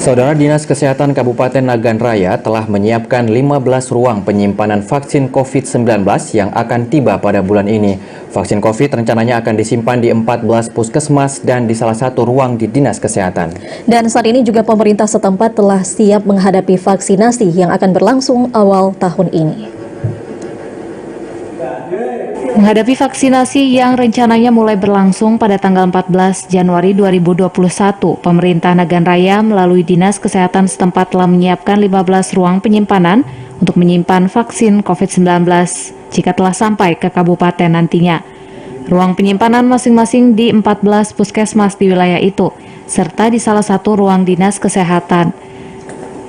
Saudara, Dinas Kesehatan Kabupaten Nagan Raya telah menyiapkan 15 ruang penyimpanan vaksin COVID-19 yang akan tiba pada bulan ini. Vaksin COVID rencananya akan disimpan di 14 puskesmas dan di salah satu ruang di Dinas Kesehatan. Dan saat ini juga pemerintah setempat telah siap menghadapi vaksinasi yang akan berlangsung awal tahun ini. Menghadapi vaksinasi yang rencananya mulai berlangsung pada tanggal 14 Januari 2021, pemerintah Nagan Raya melalui Dinas Kesehatan setempat telah menyiapkan 15 ruang penyimpanan untuk menyimpan vaksin COVID-19 jika telah sampai ke kabupaten nantinya. Ruang penyimpanan masing-masing di 14 puskesmas di wilayah itu, serta di salah satu ruang Dinas Kesehatan.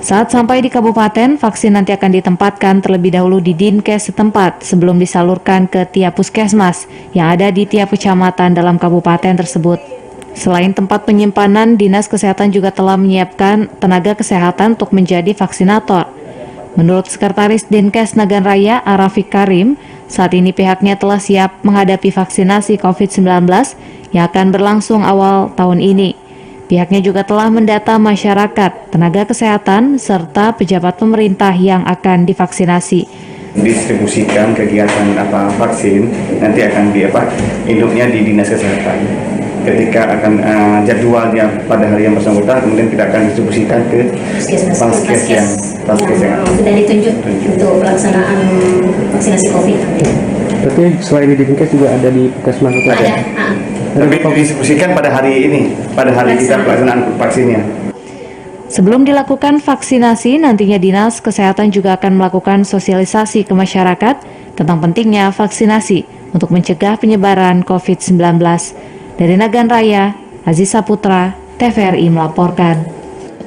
Saat sampai di kabupaten, vaksin nanti akan ditempatkan terlebih dahulu di Dinkes setempat sebelum disalurkan ke tiap puskesmas yang ada di tiap kecamatan dalam kabupaten tersebut. Selain tempat penyimpanan, Dinas Kesehatan juga telah menyiapkan tenaga kesehatan untuk menjadi vaksinator. Menurut Sekretaris Dinkes Nagan Raya, Arafik Karim, saat ini pihaknya telah siap menghadapi vaksinasi COVID-19 yang akan berlangsung awal tahun ini. Pihaknya juga telah mendata masyarakat, tenaga kesehatan, serta pejabat pemerintah yang akan divaksinasi. Distribusikan kegiatan vaksin nanti akan induknya di Dinas Kesehatan. Ketika akan jadwalnya pada hari yang bersangkutan, kemudian kita akan distribusikan ke Paskes yang sudah ditunjuk untuk pelaksanaan vaksinasi COVID. Oke, selain di Dinkes juga ada di Puskesmas ada. Tapi distribusikan pada hari ini, pada hari kita pelaksanaan vaksinnya. Sebelum dilakukan vaksinasi, nantinya Dinas Kesehatan juga akan melakukan sosialisasi ke masyarakat tentang pentingnya vaksinasi untuk mencegah penyebaran COVID-19. Dari Nagan Raya, Aziza Putra, TVRI melaporkan.